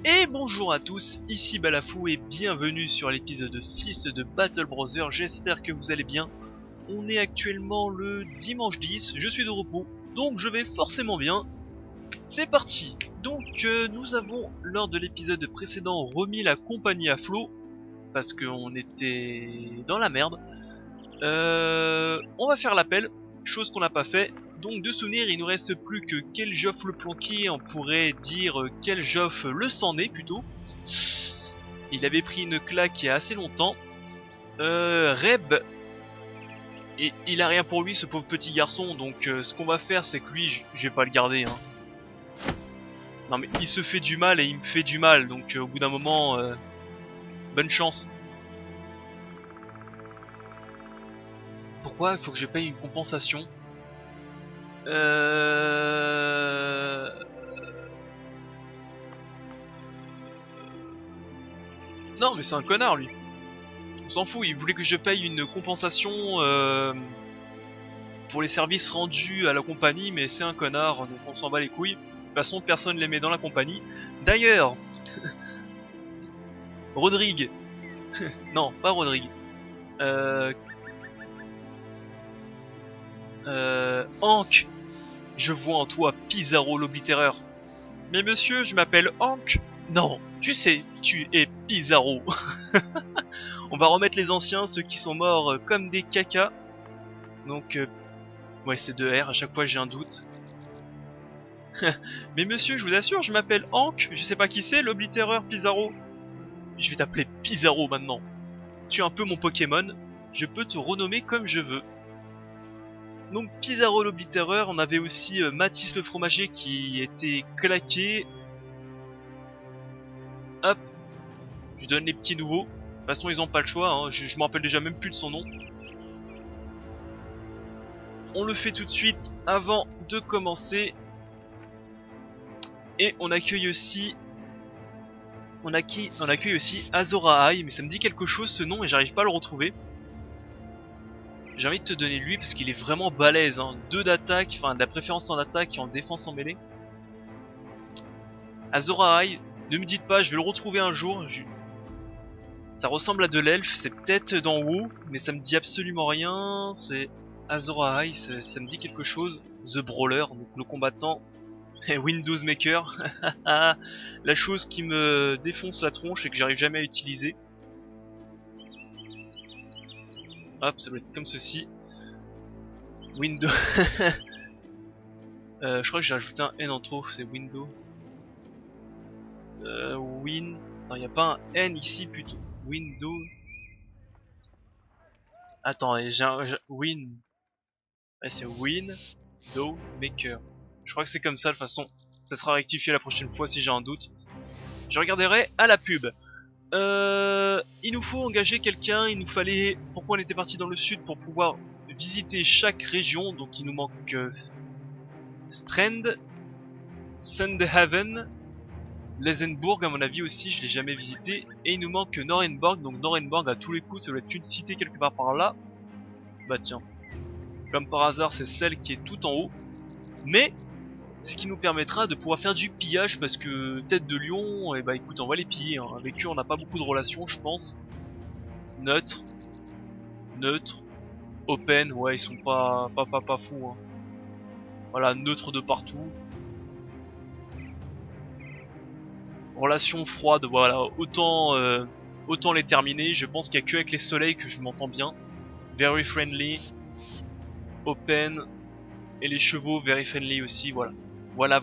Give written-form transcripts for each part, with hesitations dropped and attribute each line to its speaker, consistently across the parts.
Speaker 1: Et bonjour à tous, ici Balafou et bienvenue sur l'épisode 6 de Battle Brothers, j'espère que vous allez bien. On est actuellement le dimanche 10, je suis de repos, donc je vais forcément bien. C'est parti. Donc nous avons lors de l'épisode précédent remis la compagnie à flot, parce qu'on était dans la merde. On va faire l'appel, chose qu'on n'a pas fait. Donc de souvenir, il nous reste plus que Keljoff le planqué, on pourrait dire Keljoff le sang-né plutôt. Il avait pris une claque il y a assez longtemps. Reb, et il a rien pour lui ce pauvre petit garçon, donc ce qu'on va faire c'est que lui, je vais pas le garder. Hein. Non mais il se fait du mal et il me fait du mal, donc au bout d'un moment, bonne chance. Pourquoi il faut que je paye une compensation? Non mais c'est un connard lui. On s'en fout, il voulait que je paye une compensation pour les services rendus à la compagnie, mais c'est un connard, donc on s'en bat les couilles. De toute façon personne les met dans la compagnie. D'ailleurs, Rodrigue, non pas Rodrigue, Hank, je vois en toi Pizarro l'oblitéreur. Mais monsieur, je m'appelle Hank. Non, tu sais, tu es Pizarro. On va remettre les anciens, ceux qui sont morts comme des cacas. Donc, ouais, c'est 2 R, à chaque fois j'ai un doute. Mais monsieur, je vous assure, je m'appelle Hank, je sais pas qui c'est, l'oblitéreur Pizarro. Je vais t'appeler Pizarro maintenant. Tu es un peu mon Pokémon, je peux te renommer comme je veux. Donc Pizarro l'oblitéreur, on avait aussi Mathis le fromager qui était claqué. Hop, je donne les petits nouveaux. De toute façon ils ont pas le choix, hein. Je me rappelle déjà même plus de son nom. On le fait tout de suite avant de commencer. Et on accueille aussi... On accueille aussi Azora Ahai, mais ça me dit quelque chose ce nom et j'arrive pas à le retrouver. J'ai envie de te donner lui parce qu'il est vraiment balèze, hein. 2 d'attaque, enfin de la préférence en attaque et en défense en mêlée. Azora Ahai, ne me dites pas, je vais le retrouver un jour. Ça ressemble à de l'elfe, c'est peut-être dans WoW, mais ça me dit absolument rien. C'est Azora Ahai, ça me dit quelque chose. The Brawler, donc le combattant. Et Windows Maker, la chose qui me défonce la tronche et que j'arrive jamais à utiliser. Hop, ça doit être comme ceci. Windows. Je crois que j'ai ajouté un N en trop, c'est Windows. Win. Non, il n'y a pas un N ici plutôt. Windows. Attends, j'ai Win. Ouais, c'est Windows Maker. Je crois que c'est comme ça de toute façon. Ça sera rectifié la prochaine fois si j'ai un doute. Je regarderai à la pub. Il nous faut engager quelqu'un, il nous fallait... Pourquoi on était parti dans le sud? Pour pouvoir visiter chaque région, donc il nous manque Strand, Sandhaven, Lesenburg à mon avis aussi, je l'ai jamais visité, et il nous manque Norenborg, donc Norenborg à tous les coups ça doit être une cité quelque part par là. Bah tiens, comme par hasard c'est celle qui est tout en haut, mais... Ce qui nous permettra de pouvoir faire du pillage parce que tête de lion, et bah écoute on va les piller, hein. Avec eux on n'a pas beaucoup de relations je pense. Neutre, neutre, open, ouais ils sont pas fous, hein. Voilà, neutre de partout. Relation froide, voilà, autant les terminer, je pense qu'il n'y a que avec les soleils que je m'entends bien. Very friendly, open, et les chevaux very friendly aussi, voilà. Voilà.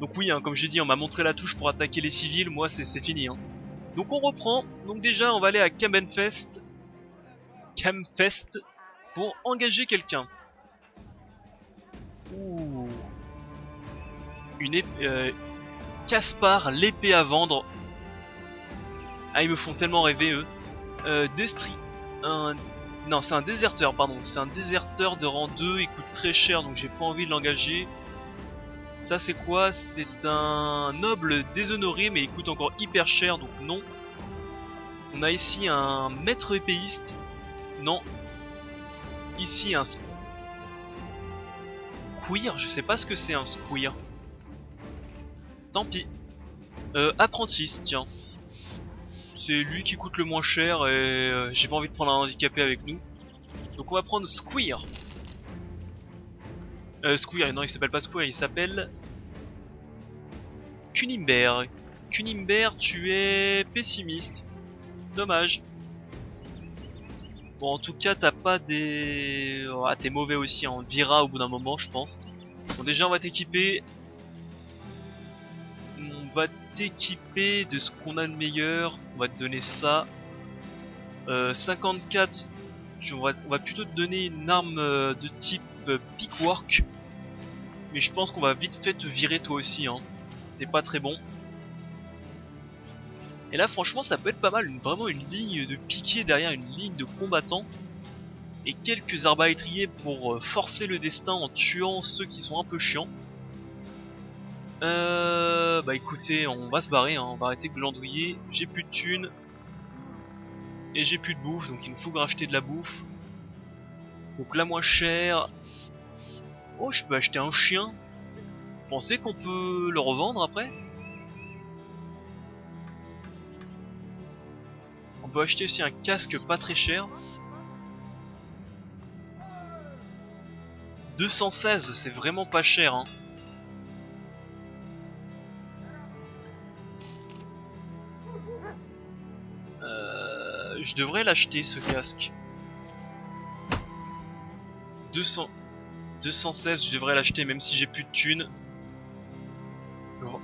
Speaker 1: Donc oui, hein, comme j'ai dit, on m'a montré la touche pour attaquer les civils, moi c'est fini. Hein. Donc on reprend, donc déjà on va aller à Campfest pour engager quelqu'un. Ouh. Caspar, l'épée à vendre. Ah ils me font tellement rêver eux. Non, c'est un déserteur, pardon. C'est un déserteur de rang 2, il coûte très cher, donc j'ai pas envie de l'engager. Ça c'est quoi? C'est un noble déshonoré, mais il coûte encore hyper cher, donc non. On a ici un maître épéiste. Non. Ici un squire, je sais pas ce que c'est un squire. Tant pis. Apprentice, tiens. C'est lui qui coûte le moins cher et j'ai pas envie de prendre un handicapé avec nous. Donc on va prendre Squeer. Squeer, non il s'appelle pas Squeer, il s'appelle... Kunimber. Kunimber, tu es pessimiste. Dommage. Bon en tout cas t'as pas des... Ah t'es mauvais aussi, hein. On te virera au bout d'un moment je pense. Bon déjà on va t'équiper. On va t'équiper de ce qu'on a de meilleur. On va te donner ça. 54. On va plutôt te donner une arme de type pickwork. Mais je pense qu'on va vite fait te virer toi aussi, hein. T'es pas très bon. Et là franchement ça peut être pas mal, vraiment une ligne de piqué derrière une ligne de combattants. Et quelques arbalétriers pour forcer le destin en tuant ceux qui sont un peu chiants. Bah écoutez, on va se barrer, hein. On va arrêter de glandouiller. J'ai plus de thunes. Et j'ai plus de bouffe, donc il me faut racheter de la bouffe. Donc la moins chère. Oh, je peux acheter un chien. Vous pensez qu'on peut le revendre après? On peut acheter aussi un casque pas très cher. 216, c'est vraiment pas cher, hein. Je devrais l'acheter ce casque. 216, je devrais l'acheter même si j'ai plus de thunes.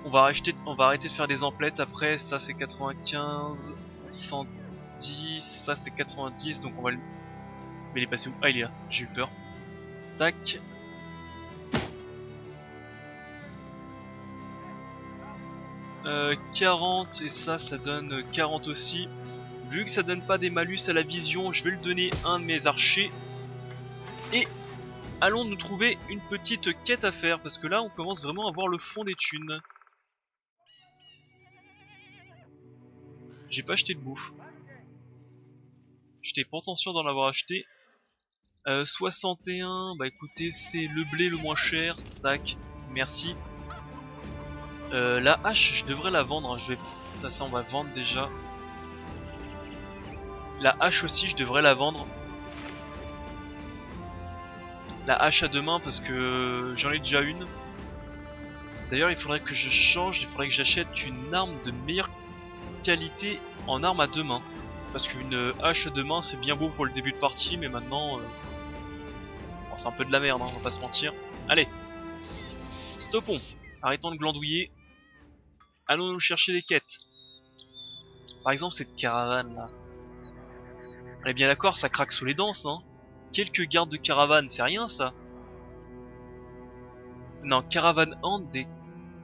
Speaker 1: On va arrêter de faire des emplettes après. Ça c'est 95, 110, ça c'est 90, donc on va le... Mais il est passé où? Ah il est là, j'ai eu peur. Tac. Euh, 40 et ça donne 40 aussi. Vu que ça donne pas des malus à la vision, je vais le donner à un de mes archers. Et allons nous trouver une petite quête à faire, parce que là on commence vraiment à voir le fond des thunes. J'ai pas acheté de bouffe. J'étais pas intention d'en avoir acheté. 61, bah écoutez, c'est le blé le moins cher. Tac, merci. La hache, je devrais la vendre. Hein. Ça, on va vendre déjà. La hache aussi, je devrais la vendre. La hache à deux mains parce que j'en ai déjà une. D'ailleurs, il faudrait que je change. Il faudrait que j'achète une arme de meilleure qualité en arme à deux mains. Parce qu'une hache à deux mains, c'est bien beau pour le début de partie, mais maintenant... Bon, c'est un peu de la merde, hein, on va pas se mentir. Allez, stoppons. Arrêtons de glandouiller. Allons nous chercher des quêtes. Par exemple, cette caravane là. On est bien d'accord, ça craque sous les dents, hein. Quelques gardes de caravane, c'est rien ça. Non, caravane hand, des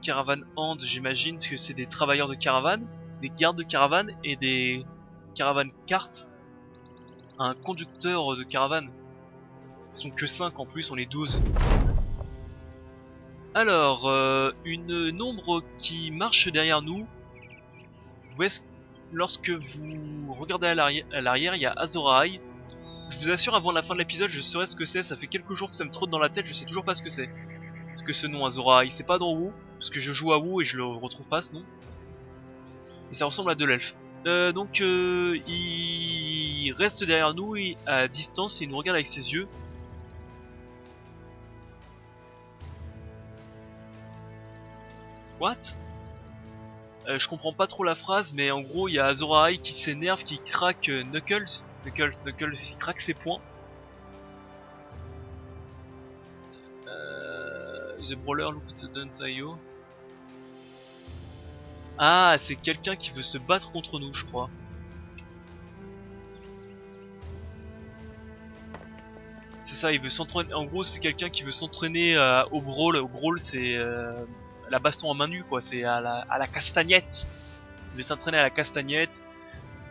Speaker 1: caravane hand, j'imagine que c'est des travailleurs de caravane, des gardes de caravane et des caravanes cartes. Un conducteur de caravane. Ils sont que 5 en plus, on est 12. Alors, une ombre qui marche derrière nous. Lorsque vous regardez à l'arrière, il y a Azor Ahai. Je vous assure, avant la fin de l'épisode, je saurais ce que c'est. Ça fait quelques jours que ça me trotte dans la tête, je sais toujours pas ce que c'est. Parce que ce nom Azor Ahai, c'est pas dans WoW, parce que je joue à WoW et je le retrouve pas ce nom. Et ça ressemble à de l'elfe. Donc il reste derrière nous et à distance et il nous regarde avec ses yeux. What? Je comprends pas trop la phrase, mais en gros il y a Azor Ahai qui s'énerve, qui craque Knuckles, il craque ses poings. The Brawler look at the Danzaio. Ah, c'est quelqu'un qui veut se battre contre nous, je crois. C'est ça, il veut s'entraîner. En gros, c'est quelqu'un qui veut s'entraîner au brawl. Au brawl, c'est la baston en main nue, quoi. C'est à la castagnette. Il veut s'entraîner à la castagnette.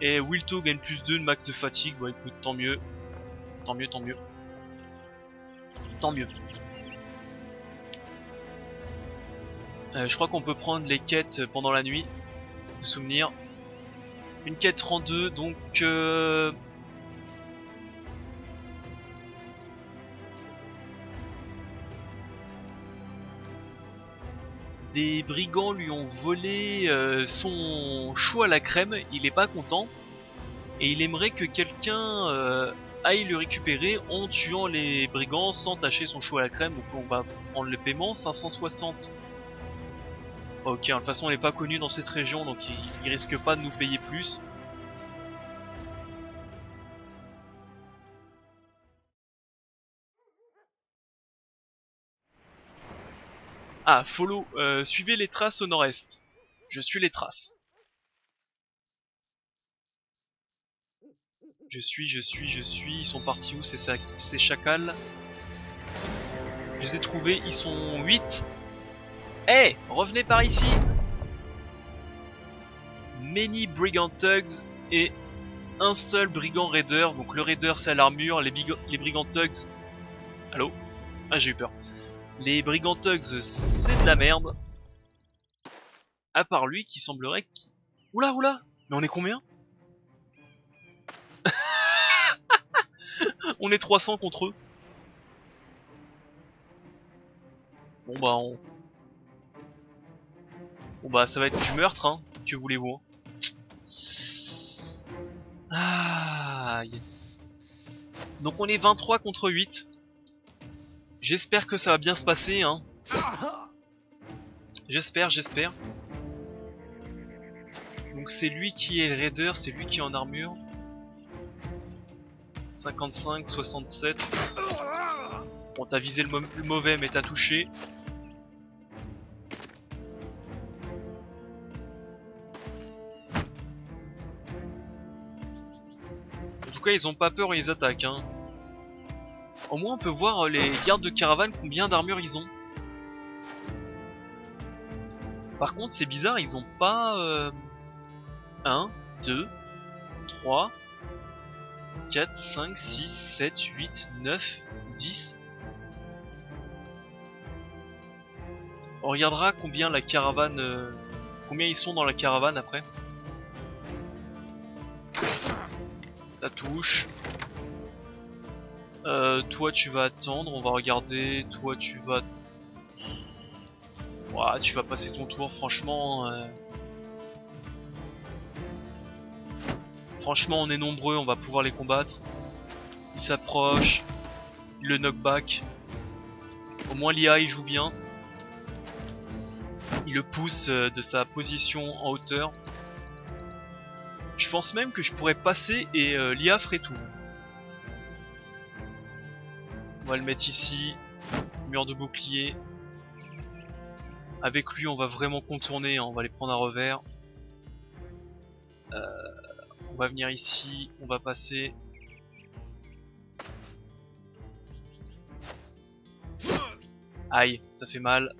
Speaker 1: Et Wilto gagne plus 2 de max de fatigue. Bon, écoute, tant mieux. Tant mieux, tant mieux. Tant mieux. Je crois qu'on peut prendre les quêtes pendant la nuit. De souvenir. Une quête 32, donc... des brigands lui ont volé son chou à la crème, il est pas content. Et il aimerait que quelqu'un aille le récupérer en tuant les brigands sans tâcher son chou à la crème. Donc on va prendre le paiement, 560. Ok, de toute façon on n'est pas connu dans cette région, donc il risque pas de nous payer plus. Ah, follow, suivez les traces au nord-est. Je suis les traces. Je suis, ils sont partis où ces chacals? Je les ai trouvés, ils sont 8. Eh, hey, revenez par ici. Many brigand thugs et un seul brigand raider. Donc le raider c'est à l'armure, les brigand thugs... Allô? Ah, j'ai eu peur. Les brigand thugs c'est de la merde. À part lui qui semblerait... Oula, oula. Mais on est combien? On est 300 contre eux. Bon bah ça va être du meurtre, hein. Que voulez-vous? Ah. Donc on est 23 contre 8. J'espère que ça va bien se passer, hein. J'espère. Donc c'est lui qui est le raider, c'est lui qui est en armure. 55, 67. Bon, t'as visé le mauvais, mais t'as touché. En tout cas, ils ont pas peur et ils attaquent, hein. Au moins, on peut voir les gardes de caravane combien d'armure ils ont. Par contre, c'est bizarre, ils ont pas... 1, 2, 3, 4, 5, 6, 7, 8, 9, 10. On regardera combien la caravane... combien ils sont dans la caravane après. Ça touche. Toi tu vas attendre, on va regarder. Toi tu vas... Ouah, tu vas passer ton tour, franchement... Franchement on est nombreux, on va pouvoir les combattre. Il s'approche. Il le knockback. Au moins l'IA il joue bien. Il le pousse de sa position en hauteur. Je pense même que je pourrais passer et l'IA ferait tout. On va le mettre ici. Mur de bouclier. Avec lui on va vraiment contourner, hein. On va les prendre à revers. On va venir ici, on va passer. Aïe, ça fait mal.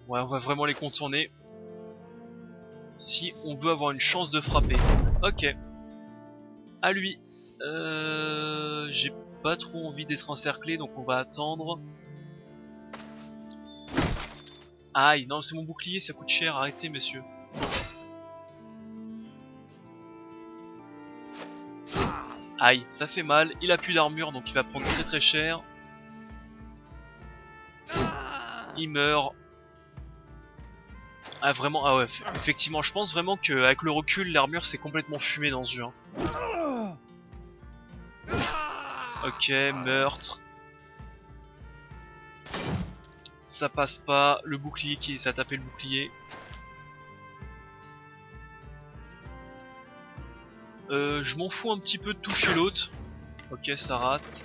Speaker 1: Ouais, on va vraiment les contourner. Si on veut avoir une chance de frapper. Ok. À lui. J'ai pas trop envie d'être encerclé, donc on va attendre. Aïe, non, c'est mon bouclier, ça coûte cher. Arrêtez, monsieur. Aïe, ça fait mal. Il a plus d'armure, donc il va prendre très très cher. Il meurt. Ah vraiment, ah ouais, effectivement, je pense vraiment qu'avec le recul, l'armure c'est complètement fumé dans ce jeu. Hein. Ok, meurtre. Ça passe pas. Le bouclier ça a tapé le bouclier. Je m'en fous un petit peu de toucher l'autre. Ok, ça rate.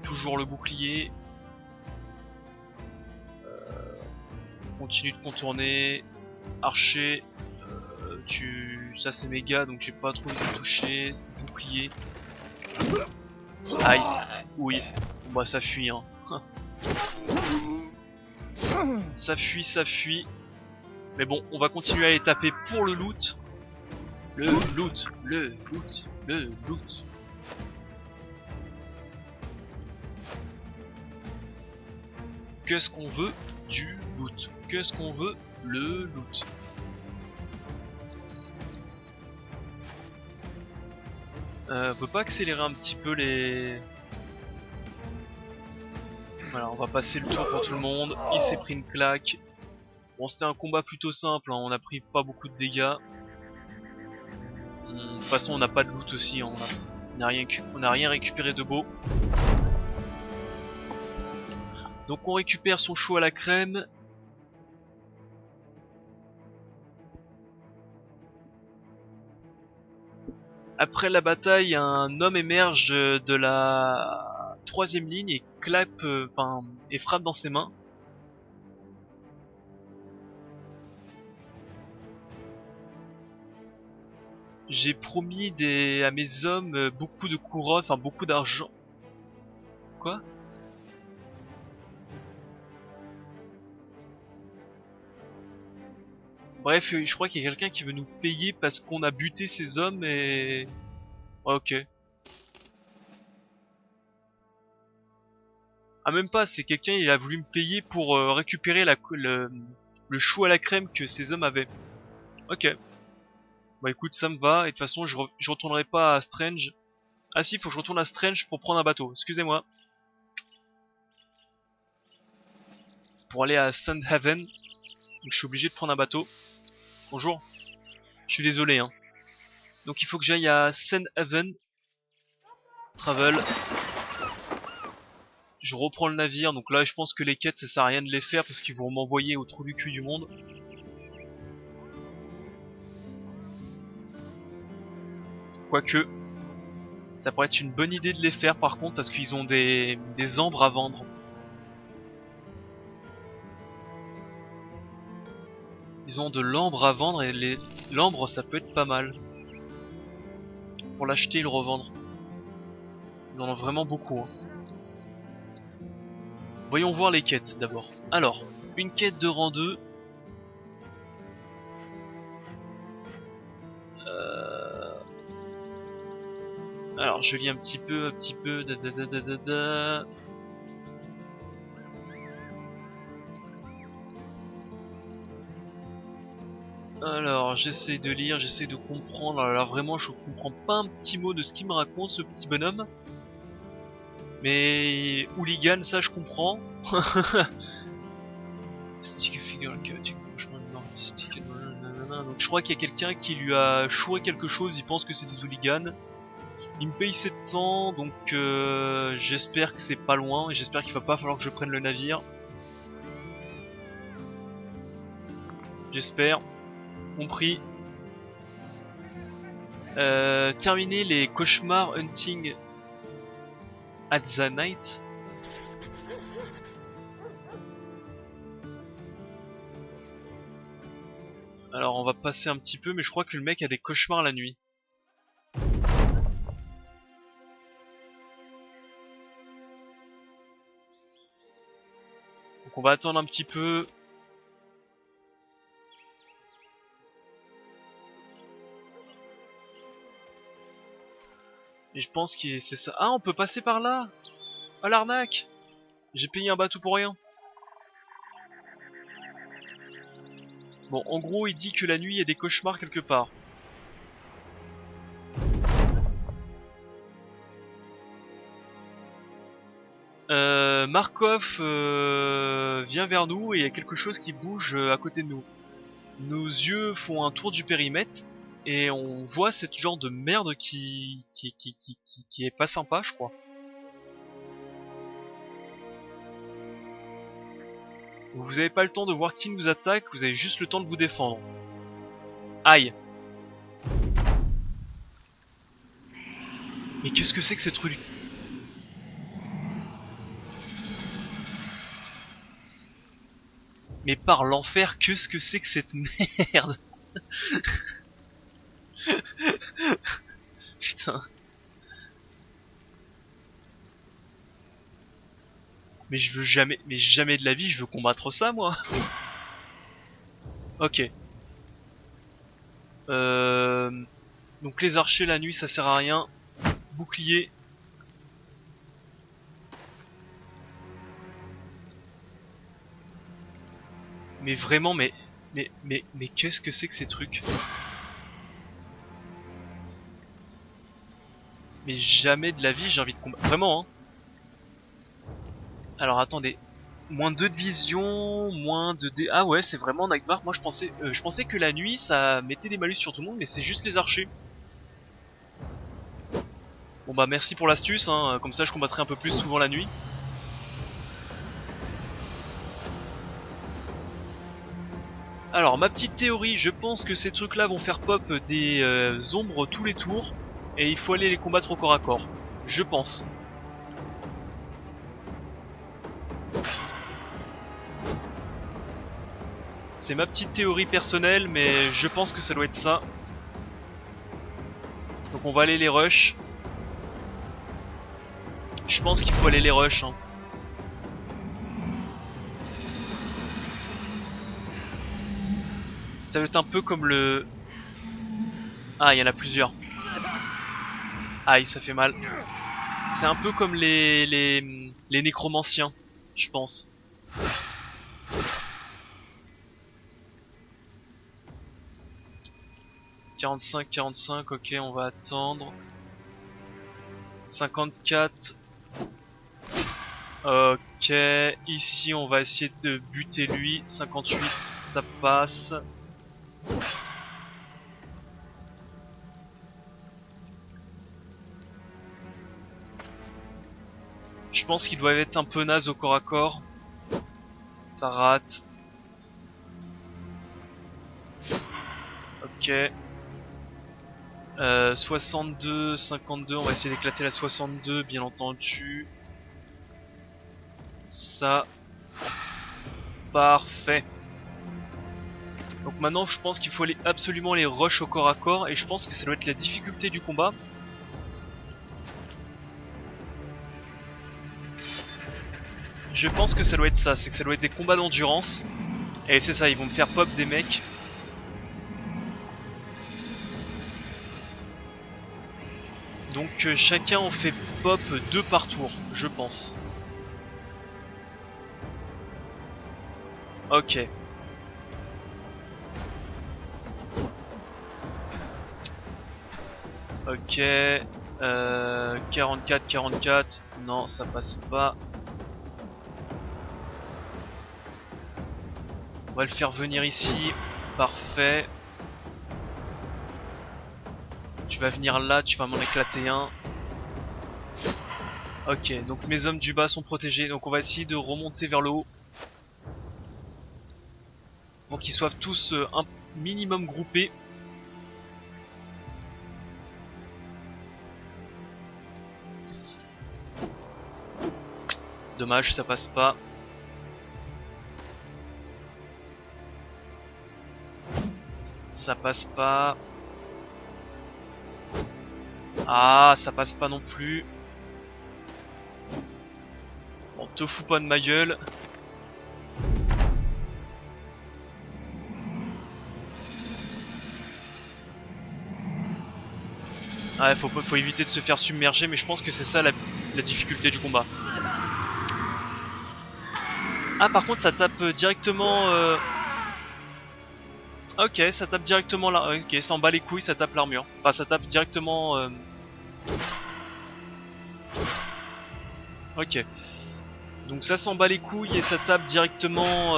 Speaker 1: Toujours le bouclier. Continue de contourner. Archer. Ça c'est méga, donc j'ai pas trop envie de toucher. Bouclier. Aïe. Oui. Bon, bah ça fuit, hein. Ça fuit. Mais bon, on va continuer à les taper pour le loot. Le loot. Qu'est-ce qu'on veut? Du loot. Qu'est-ce qu'on veut? Le loot. On peut pas accélérer un petit peu les... Voilà, on va passer le tour pour tout le monde. Il s'est pris une claque. Bon, c'était un combat plutôt simple, hein. On a pris pas beaucoup de dégâts. De toute façon, on n'a pas de loot aussi, hein. On n'a rien récupéré de beau. Donc on récupère son chou à la crème. Après la bataille, un homme émerge de la troisième ligne et clappe, et frappe dans ses mains. J'ai promis à mes hommes beaucoup de couronnes, enfin beaucoup d'argent. Quoi? Bref, je crois qu'il y a quelqu'un qui veut nous payer parce qu'on a buté ses hommes et... Ouais, ok. Ah, même pas, c'est quelqu'un, il a voulu me payer pour récupérer le chou à la crème que ses hommes avaient. Ok. Bah écoute, ça me va, et de toute façon, je retournerai pas à Strange. Ah si, faut que je retourne à Strange pour prendre un bateau, excusez-moi. Pour aller à Sandhaven. Donc je suis obligé de prendre un bateau. Bonjour. Je suis désolé, hein. Donc il faut que j'aille à Sandhaven. Travel. Je reprends le navire, donc là je pense que les quêtes ça sert à rien de les faire parce qu'ils vont m'envoyer au trou du cul du monde. Quoique, ça pourrait être une bonne idée de les faire par contre parce qu'ils ont des ambres à vendre. Ils ont de l'ambre à vendre et l'ambre ça peut être pas mal. Pour l'acheter et le revendre. Ils en ont vraiment beaucoup. Hein. Voyons voir les quêtes d'abord. Alors, une quête de rang 2. Alors je lis un petit peu. Alors j'essaie de lire, j'essaie de comprendre. Alors vraiment je comprends pas un petit mot de ce qu'il me raconte ce petit bonhomme. Mais hooligan ça je comprends. Stick figure chaotique, franchement artistique. Donc je crois qu'il y a quelqu'un qui lui a chouré quelque chose, il pense que c'est des hooligans. Il me paye 700, donc j'espère que c'est pas loin et j'espère qu'il va pas falloir que je prenne le navire. J'espère. Compris. Terminer les cauchemars hunting at the night. Alors on va passer un petit peu, mais je crois que le mec a des cauchemars la nuit. Donc on va attendre un petit peu. Et je pense que c'est ça. Ah, on peut passer par là. Ah, l'arnaque. J'ai payé un bateau pour rien. Bon, en gros, il dit que la nuit, il y a des cauchemars quelque part. Markov vient vers nous et il y a quelque chose qui bouge à côté de nous. Nos yeux font un tour du périmètre et on voit cette genre de merde qui est pas sympa, je crois. Vous avez pas le temps de voir qui nous attaque, vous avez juste le temps de vous défendre. Aïe. Mais qu'est-ce que c'est que ce truc? Mais par l'enfer, qu'est-ce que c'est que cette merde? Putain. Mais je veux jamais, mais jamais de la vie je veux combattre ça moi. Ok. Donc les archers la nuit ça sert à rien. Bouclier. Mais vraiment, mais qu'est-ce que c'est que ces trucs? Mais jamais de la vie j'ai envie de combattre. Vraiment, hein. Alors attendez. Moins 2 de vision, moins de dé... Ah ouais, c'est vraiment Nightmare. Moi je pensais que la nuit ça mettait des malus sur tout le monde, mais c'est juste les archers. Bon bah merci pour l'astuce, hein. Comme ça je combattrai un peu plus souvent la nuit. Alors ma petite théorie, je pense que ces trucs là vont faire pop des ombres tous les tours. Et il faut aller les combattre au corps à corps. Je pense. C'est ma petite théorie personnelle, mais je pense que ça doit être ça. Donc on va aller les rush. Je pense qu'il faut aller les rush, hein. Ça va être un peu comme le... Ah, il y en a plusieurs. Aïe, ça fait mal. C'est un peu comme les nécromanciens, je pense. « 45, 45, ok, on va attendre. 54. Ok, ici on va essayer de buter lui. 58, ça passe. Je pense qu'il doit être un peu naze au corps à corps. Ça rate. Ok. 62, 52, on va essayer d'éclater la 62, bien entendu. Ça. Parfait. Donc maintenant je pense qu'il faut aller absolument les rush au corps à corps, et je pense que ça doit être la difficulté du combat. Je pense que ça doit être ça, c'est que ça doit être des combats d'endurance. Et c'est ça, ils vont me faire pop des mecs. Donc chacun en fait pop 2 par tour, je pense. Ok. Ok. 44, 44. Non, ça passe pas. On va le faire venir ici. Parfait. Tu vas venir là, tu vas m'en éclater un. Ok, donc mes hommes du bas sont protégés. Donc on va essayer de remonter vers le haut. Pour qu'ils soient tous un minimum groupés. Dommage, ça passe pas. Ça passe pas. Ah, ça passe pas non plus. Bon, te fous pas de ma gueule. Ouais, faut éviter de se faire submerger, mais je pense que c'est ça la difficulté du combat. Ah, par contre, ça tape directement... Ok, ça tape directement là. Ok, ça en bat les couilles, ça tape l'armure. Enfin, ça tape directement... Ok. Donc ça s'en bat les couilles et ça tape directement...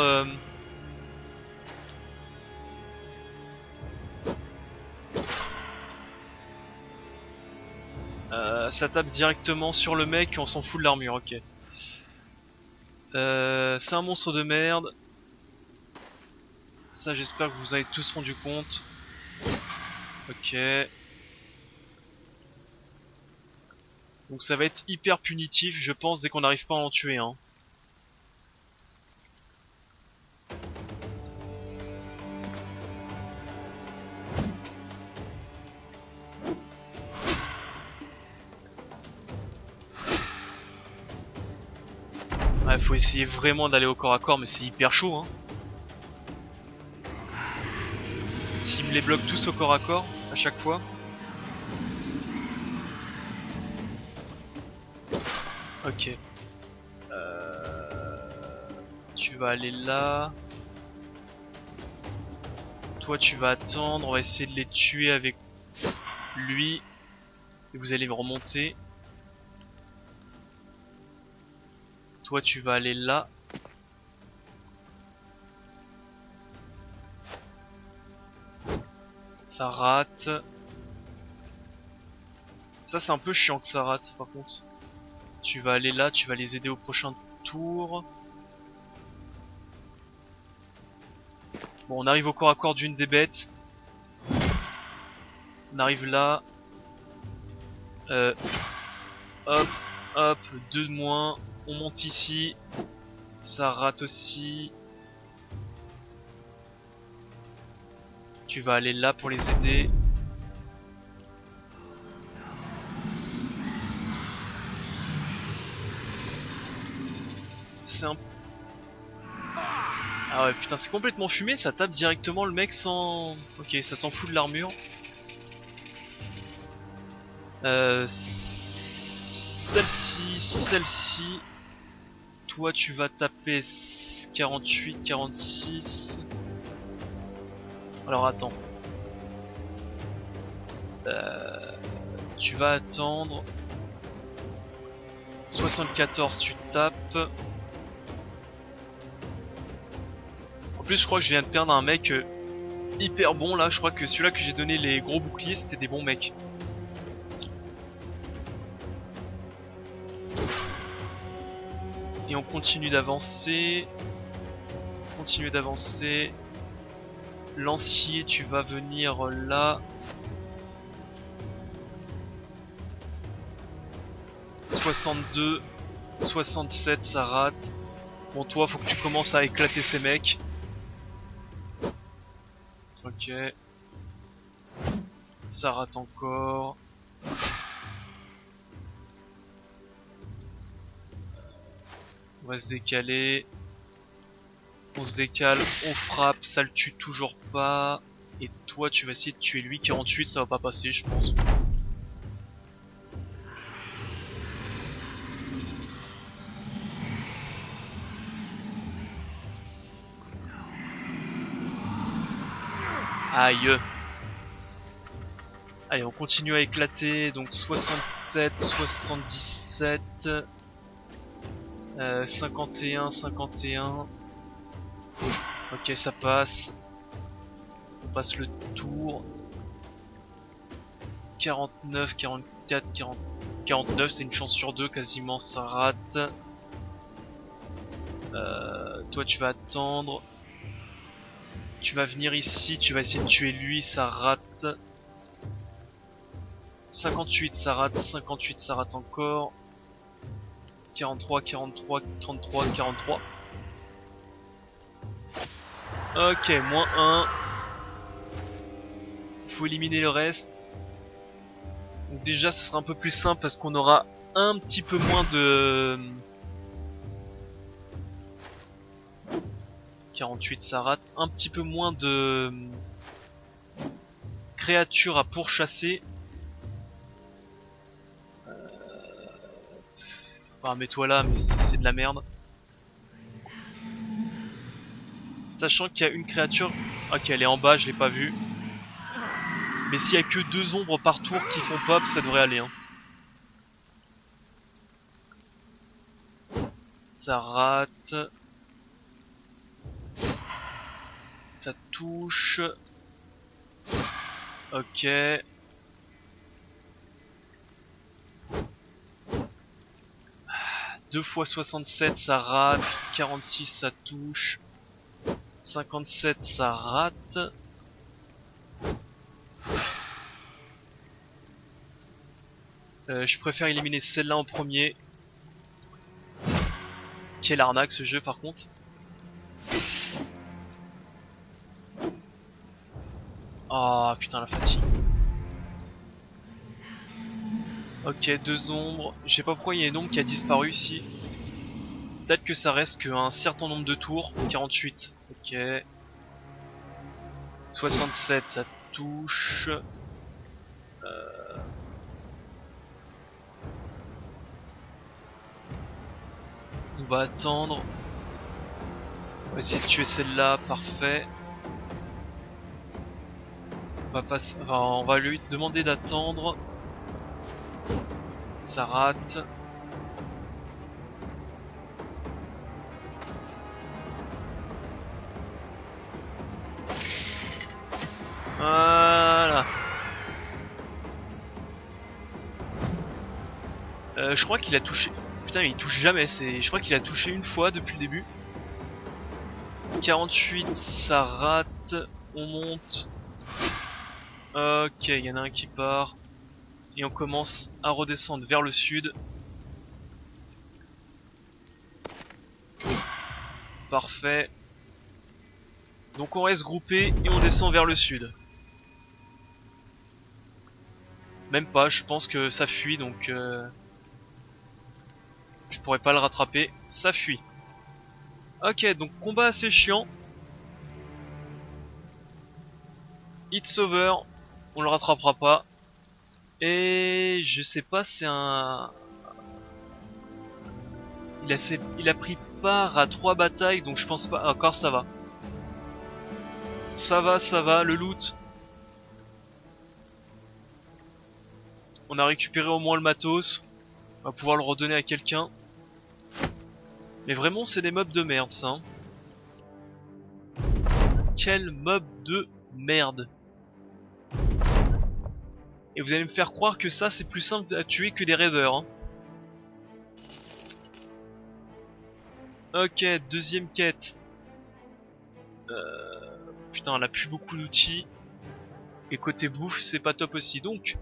Speaker 1: ça tape directement sur le mec et on s'en fout de l'armure, ok. C'est un monstre de merde. Ça, j'espère que vous avez tous rendu compte. Ok. Donc ça va être hyper punitif, je pense, dès qu'on n'arrive pas à en tuer un. Ouais, faut essayer vraiment d'aller au corps à corps, mais c'est hyper chaud, hein. S'ils me les bloquent tous au corps à corps, à chaque fois. Ok. Tu vas aller là. Toi tu vas attendre, on va essayer de les tuer avec lui. Et vous allez me remonter. Toi tu vas aller là. Ça rate. Ça c'est un peu chiant que ça rate par contre. Tu vas aller là, tu vas les aider au prochain tour. Bon, on arrive au corps à corps d'une des bêtes. On arrive là. Hop, hop, 2 de moins. On monte ici. Ça rate aussi. Tu vas aller là pour les aider. C'est un... Ah ouais putain, c'est complètement fumé, ça tape directement le mec sans... Ok, ça s'en fout de l'armure. Celle-ci. Toi tu vas taper 48, 46. Alors attends. Tu vas attendre. 74 tu tapes. En plus je crois que je viens de perdre un mec hyper bon là. Je crois que celui-là que j'ai donné les gros boucliers c'était des bons mecs. Et on continue d'avancer. Lancier, tu vas venir là. 62, 67, ça rate. Bon, toi, faut que tu commences à éclater ces mecs. Ok. Ça rate encore. On va se décaler. On se décale, on frappe, ça le tue toujours pas. Et toi tu vas essayer de tuer lui, 48 ça va pas passer je pense. Aïe. Allez on continue à éclater, donc 67, 77, 51, 51. Ok ça passe. On passe le tour. 49, 44, 40, 49 c'est une chance sur 2 quasiment ça rate. Toi tu vas attendre. Tu vas venir ici, tu vas essayer de tuer lui, ça rate. 58 ça rate, 58 ça rate encore. 43, 43, 33, 43. Ok, moins 1. Il faut éliminer le reste. Donc déjà ça sera un peu plus simple parce qu'on aura un petit peu moins de... 48 ça rate. Un petit peu moins de... créatures à pourchasser. Enfin mets-toi là mais c'est de la merde. Sachant qu'il y a une créature... Ok elle est en bas, je l'ai pas vue. Mais s'il y a que 2 ombres par tour qui font pop, ça devrait aller hein. Ça rate. Ça touche. Ok. 2 fois 67 ça rate. 46 ça touche. 57 ça rate. Je préfère éliminer celle-là en premier. Quelle arnaque ce jeu par contre. Oh putain la fatigue. Ok 2 ombres. Je sais pas pourquoi il y a une ombre qui a disparu ici. Peut-être que ça reste qu'un certain nombre de tours. 48. Ok. 67 ça touche. On va attendre. On va essayer de tuer celle-là, parfait. On va lui demander d'attendre. ça rate. Voilà. Je crois qu'il a touché... Putain, mais il touche jamais. Je crois qu'il a touché une fois depuis le début. 48, ça rate. On monte. Ok, il y en a un qui part. Et on commence à redescendre vers le sud. Parfait. Donc on reste groupé et on descend vers le sud. Même pas, je pense que ça fuit donc je pourrais pas le rattraper. Ça fuit. Ok, donc combat assez chiant. It's over. On le rattrapera pas. Et je sais pas, c'est un... Il a pris part à 3 batailles, donc je pense pas... Encore ça va. Ça va, le loot. On a récupéré au moins le matos. On va pouvoir le redonner à quelqu'un. Mais vraiment, c'est des mobs de merde, ça. Hein. Quel mob de merde. Et vous allez me faire croire que ça, c'est plus simple à tuer que des raiders. Hein. Ok, deuxième quête. Putain, elle a plus beaucoup d'outils. Et côté bouffe, c'est pas top aussi. Donc...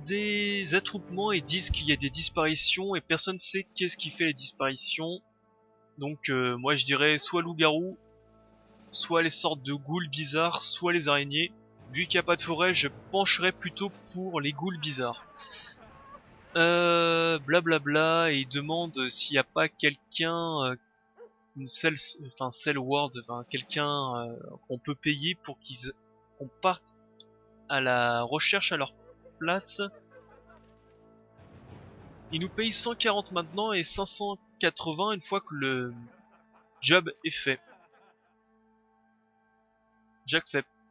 Speaker 1: des attroupements et disent qu'il y a des disparitions et personne sait qu'est-ce qui fait les disparitions. Donc moi je dirais soit loup-garou, soit les sortes de ghouls bizarres, soit les araignées. Vu qu'il n'y a pas de forêt, je pencherais plutôt pour les ghouls bizarres. Blablabla, et il demande s'il n'y a pas quelqu'un, une sell world, quelqu'un qu'on peut payer pour qu'on parte à la recherche à leur place. Il nous paye 140 maintenant et 580 une fois que le job est fait. J'accepte.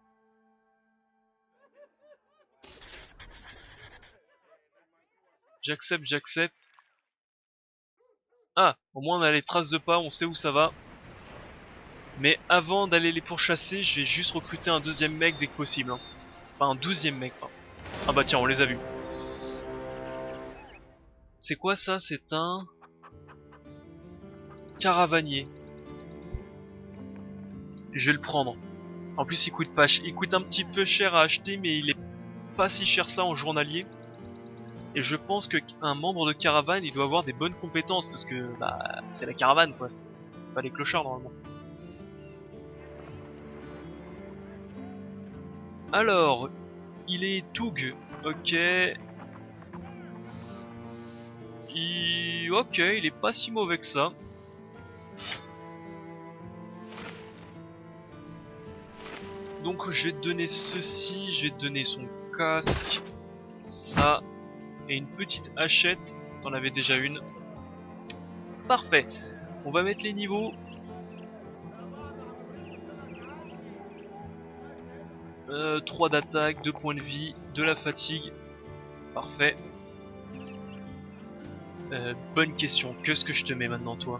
Speaker 1: J'accepte. Ah, au moins on a les traces de pas, on sait où ça va. Mais avant d'aller les pourchasser, je vais juste recruter un deuxième mec dès que possible. Hein. Enfin un 12e mec. Hein. Ah bah tiens, on les a vus. C'est quoi ça? C'est un... caravanier. Je vais le prendre. En plus il coûte un petit peu cher à acheter, mais il est pas si cher ça en journalier. Et je pense qu'un membre de caravane, il doit avoir des bonnes compétences, parce que bah c'est la caravane quoi, c'est pas les clochards normalement. Alors, il est Toug, ok. Ok, il est pas si mauvais que ça. Donc je vais te donner ceci, je vais te donner son casque, ça, et une petite hachette, t'en avais déjà une. Parfait, on va mettre les niveaux. 3 d'attaque, 2 points de vie, de la fatigue, parfait. Bonne question, qu'est-ce que je te mets maintenant toi?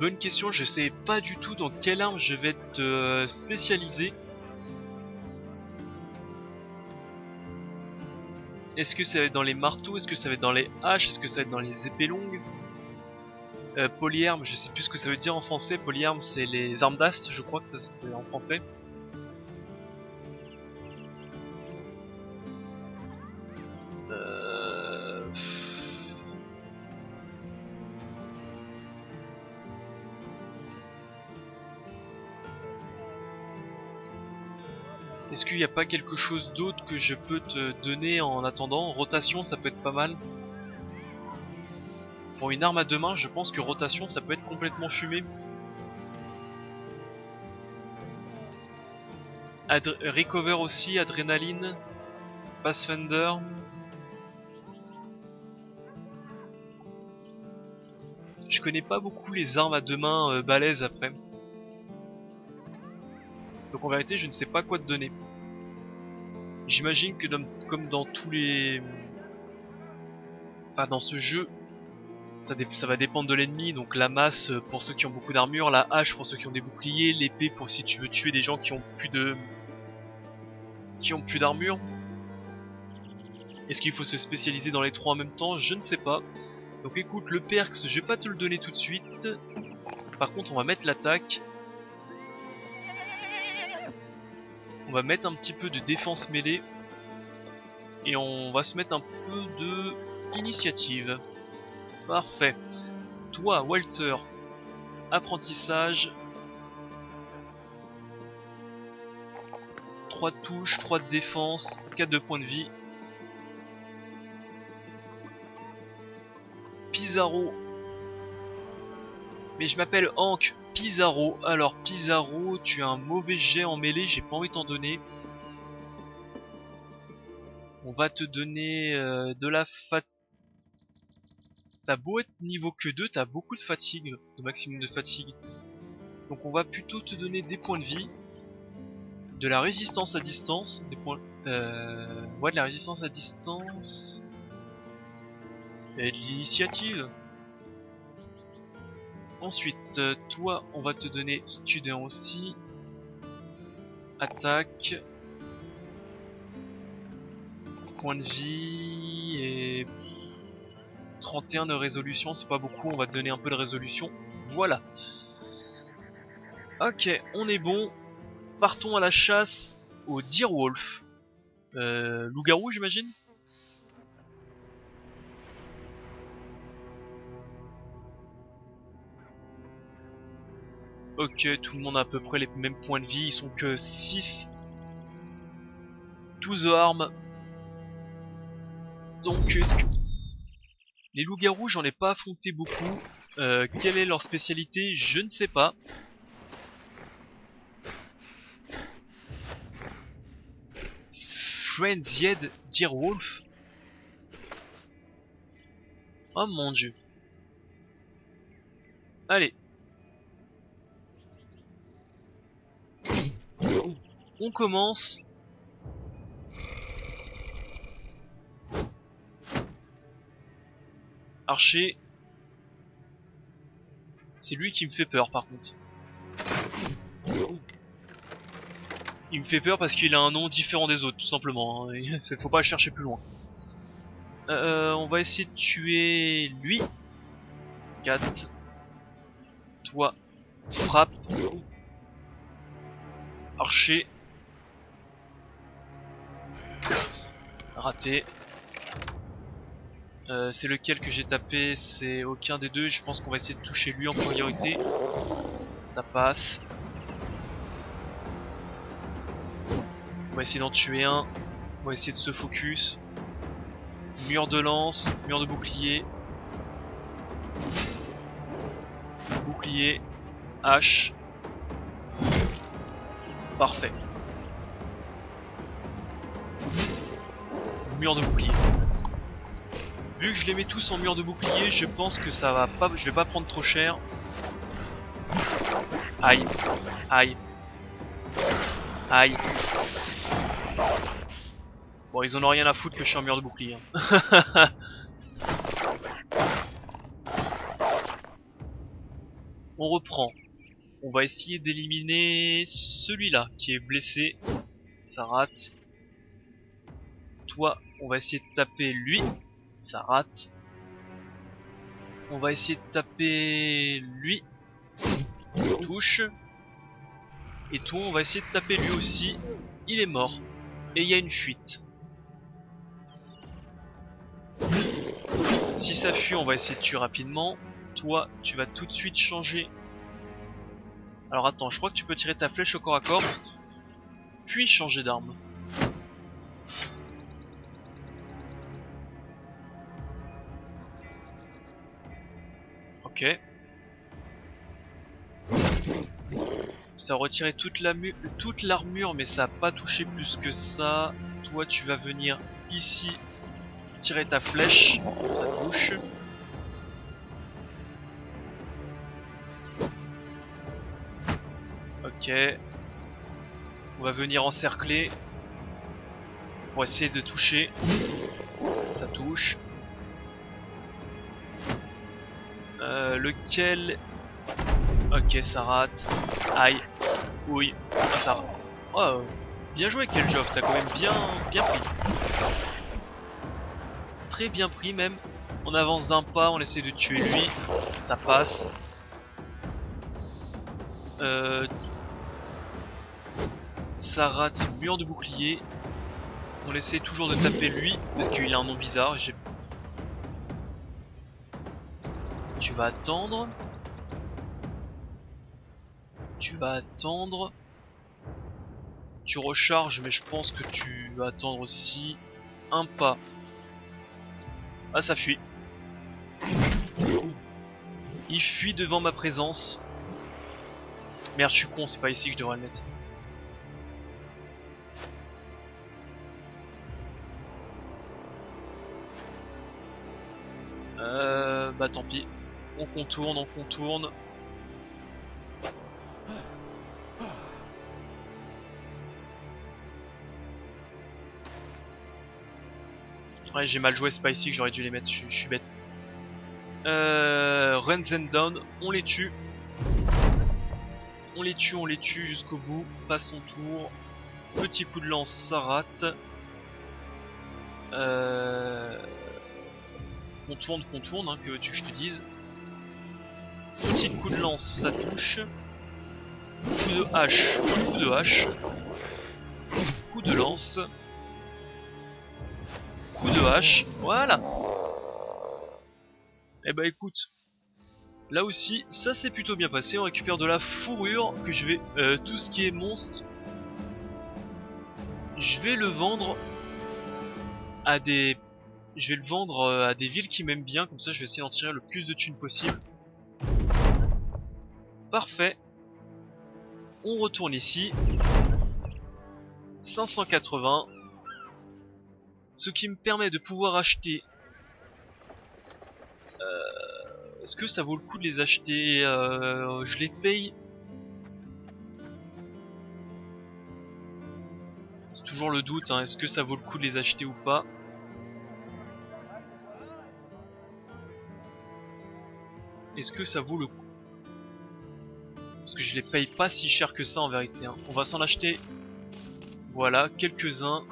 Speaker 1: Bonne question, je sais pas du tout dans quelle arme je vais te spécialiser. Est-ce que ça va être dans les marteaux? Est-ce que ça va être dans les haches? Est-ce que ça va être dans les épées longues? Polyarme, je sais plus ce que ça veut dire en français. Polyarme, c'est les armes d'ast, je crois que c'est en français. Est-ce qu'il n'y a pas quelque chose d'autre que je peux te donner en attendant? Rotation, ça peut être pas mal. Pour une arme à deux mains, je pense que rotation, ça peut être complètement fumé. Recover aussi, adrénaline, Pathfinder. Je connais pas beaucoup les armes à deux mains balèzes après. Donc en vérité, je ne sais pas quoi te donner. J'imagine que comme dans tous les... Enfin, dans ce jeu, ça va dépendre de l'ennemi. Donc la masse pour ceux qui ont beaucoup d'armure, la hache pour ceux qui ont des boucliers, l'épée pour si tu veux tuer des gens qui ont plus d'armure. Est-ce qu'il faut se spécialiser dans les trois en même temps? Je ne sais pas. Donc écoute, le perks, je vais pas te le donner tout de suite. Par contre, on va mettre l'attaque. On va mettre un petit peu de défense mêlée. Et on va se mettre un peu de initiative. Parfait. Toi, Walter, apprentissage. 3 de touche, 3 de défense, 4 de points de vie. Pizarro. Mais je m'appelle Hank Pizarro. Alors Pizarro, tu as un mauvais jet en mêlée, j'ai pas envie de t'en donner. On va te donner de la fatigue. T'as beau être niveau que 2, t'as beaucoup de fatigue, de maximum de fatigue. Donc on va plutôt te donner des points de vie. De la résistance à distance, des points... ouais, de la résistance à distance... Et de l'initiative. Ensuite, toi, on va te donner student aussi. Attaque. Point de vie et... 31 de résolution, c'est pas beaucoup, on va te donner un peu de résolution. Voilà. Ok, on est bon. Partons à la chasse au Direwolf. Loup-garou, j'imagine? Ok, tout le monde a à peu près les mêmes points de vie, ils sont que 6. Tous armes. Donc, est-ce que... Les loups-garous, j'en ai pas affronté beaucoup. Quelle est leur spécialité? Je ne sais pas. Frenzied Direwolf. Oh mon dieu. Allez. On commence. Archer. C'est lui qui me fait peur par contre. Il me fait peur parce qu'il a un nom différent des autres, tout simplement. Hein. Faut pas chercher plus loin. On va essayer de tuer lui. 4. Toi. Frappe. Archer. Raté. C'est lequel que j'ai tapé? C'est aucun des deux. Je pense qu'on va essayer de toucher lui en priorité. Ça passe. On va essayer d'en tuer un. On va essayer de se focus. Mur de lance, mur de bouclier. Bouclier. Hache. Parfait. Mur de bouclier. Vu que je les mets tous en mur de bouclier, je pense que ça va pas, je vais pas prendre trop cher. Aïe. Aïe. Aïe. Bon, ils en ont rien à foutre que je suis en mur de bouclier. Hein. On reprend. On va essayer d'éliminer celui-là qui est blessé. Ça rate. Toi, on va essayer de taper lui. Ça rate. On va essayer de taper lui. Ça touche. Et toi, on va essayer de taper lui aussi. Il est mort. Et il y a une fuite. Si ça fuit, on va essayer de tuer rapidement. Toi, tu vas tout de suite changer. Alors attends, je crois que tu peux tirer ta flèche au corps à corps. Puis changer d'arme. Ok. Ça a retiré toute l'armure, mais ça a pas touché plus que ça. Toi, tu vas venir ici tirer ta flèche. Ça touche. Ok. On va venir encercler. Pour essayer de toucher. Ça touche. Lequel... Ok, ça rate. Aïe. Oui. Ah, ça rate. Oh, bien joué Keljov, t'as quand même bien pris. Très bien pris même. On avance d'un pas, on essaie de tuer lui. Ça passe. Ça rate mur de bouclier. On essaie toujours de taper lui parce qu'il a un nom bizarre. Tu vas attendre. Tu vas attendre. Tu recharges, mais je pense que tu vas attendre aussi. Un pas. Ah, ça fuit. Il fuit devant ma présence. Merde, je suis con, c'est pas ici que je devrais le mettre. Bah tant pis. On contourne, on contourne. Ouais, j'ai mal joué, c'est pas ici que j'aurais dû les mettre, je suis bête. Runs and down, on les tue. On les tue jusqu'au bout. Pas son tour. Petit coup de lance, ça rate. Contourne, hein, que veux-tu que je te dise. Petit coup de lance, ça touche. Coup de hache, coup de lance. Coup de hache, voilà. Eh bah écoute, là aussi, ça s'est plutôt bien passé. On récupère de la fourrure que je vais... tout ce qui est monstre, je vais le vendre à des... Je vais le vendre à des villes qui m'aiment bien. Comme ça, je vais essayer d'en tirer le plus de thunes possible. Parfait. On retourne ici. 580. Ce qui me permet de pouvoir acheter... Est-ce que ça vaut le coup de les acheter? Je les paye. C'est toujours le doute, hein. Est-ce que ça vaut le coup de les acheter ou pas? Est-ce que ça vaut le coup? Parce que je les paye pas si cher que ça en vérité, hein. On va s'en acheter, voilà, quelques-uns.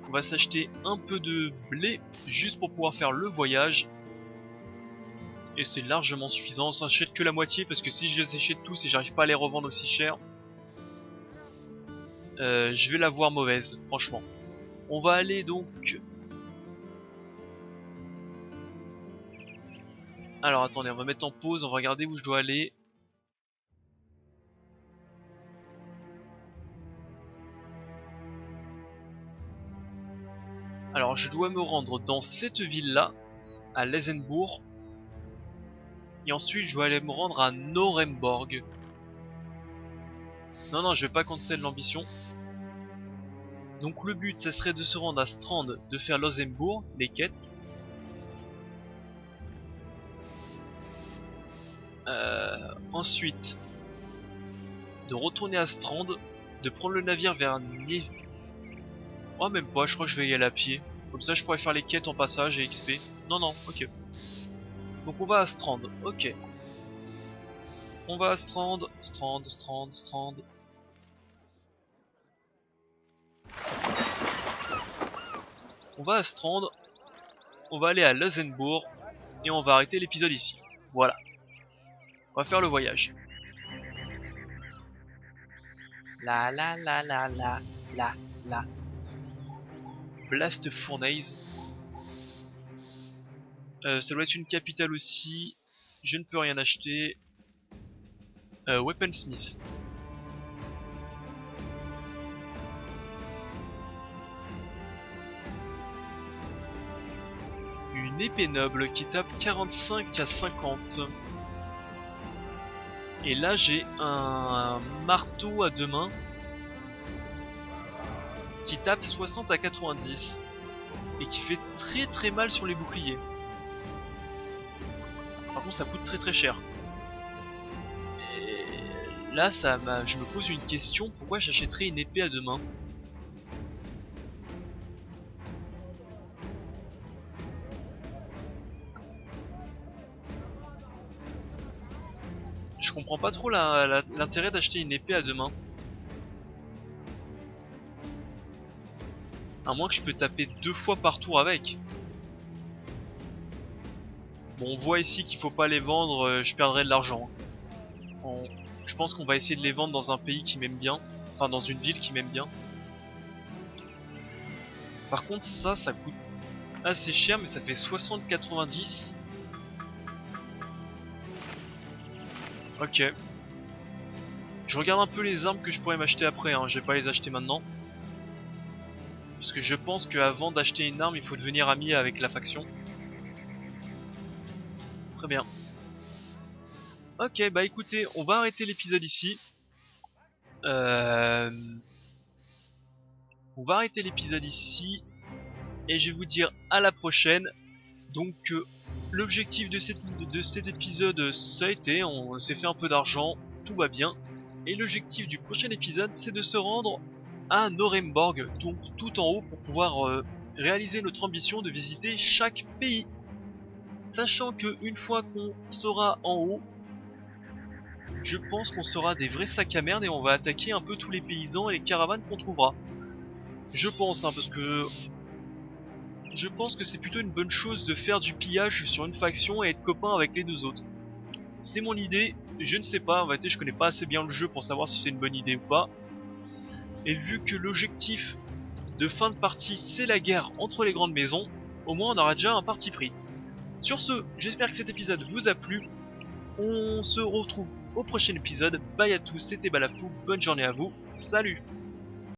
Speaker 1: On va s'acheter un peu de blé juste pour pouvoir faire le voyage. Et c'est largement suffisant. On s'en achète que la moitié parce que si je les achète tous et j'arrive pas à les revendre aussi cher, je vais la voir mauvaise, franchement. On va aller donc... Alors attendez, on va mettre en pause, on va regarder où je dois aller. Alors je dois me rendre dans cette ville-là, à Lesenburg. Et ensuite je dois aller me rendre à Noremborg. Non, je vais pas cancel l'ambition. Donc le but, ça serait de se rendre à Strand, de faire Losenburg, les quêtes. Ensuite, de retourner à Strand, de prendre le navire vers Oh même pas, je crois que je vais y aller à pied. Comme ça je pourrais faire les quêtes en passage et XP. Non, ok. Donc on va à Strand, ok. On va à Strand. On va à Strand. On va aller à Luxembourg. Et on va arrêter l'épisode ici. Voilà. On va faire le voyage. La. Blast Fournaise. Ça doit être une capitale aussi. Je ne peux rien acheter. Weaponsmith. Une épée noble qui tape 45 à 50. Et là j'ai un marteau à deux mains qui tape 60 à 90 et qui fait très mal sur les boucliers. Par contre ça coûte très cher. Et là je me pose une question, pourquoi j'achèterais une épée à deux mains? Je comprends pas trop l'intérêt d'acheter une épée à deux mains. À moins que je peux taper 2 fois par tour avec. Bon, on voit ici qu'il faut pas les vendre, je perdrai de l'argent. Je pense qu'on va essayer de les vendre dans un pays qui m'aime bien. Enfin, dans une ville qui m'aime bien. Par contre, ça coûte assez cher, mais ça fait 60,90. Ok. Je regarde un peu les armes que je pourrais m'acheter après, hein. Je vais pas les acheter maintenant. Parce que je pense qu'avant d'acheter une arme, il faut devenir ami avec la faction. Très bien. Ok, bah écoutez, on va arrêter l'épisode ici. On va arrêter l'épisode ici. Et je vais vous dire à la prochaine. Donc l'objectif de cet épisode, ça a été, on s'est fait un peu d'argent, tout va bien. Et l'objectif du prochain épisode, c'est de se rendre à Nuremberg, donc tout en haut, pour pouvoir réaliser notre ambition de visiter chaque pays. Sachant que une fois qu'on sera en haut, je pense qu'on sera des vrais sacs à merde et on va attaquer un peu tous les paysans et les caravanes qu'on trouvera. Je pense, hein, parce que je pense que c'est plutôt une bonne chose de faire du pillage sur une faction et être copain avec les deux autres. C'est mon idée, je ne sais pas, en vérité je connais pas assez bien le jeu pour savoir si c'est une bonne idée ou pas. Et vu que l'objectif de fin de partie c'est la guerre entre les grandes maisons, au moins on aura déjà un parti pris. Sur ce, j'espère que cet épisode vous a plu. On se retrouve au prochain épisode. Bye à tous, c'était Balafou, bonne journée à vous, salut!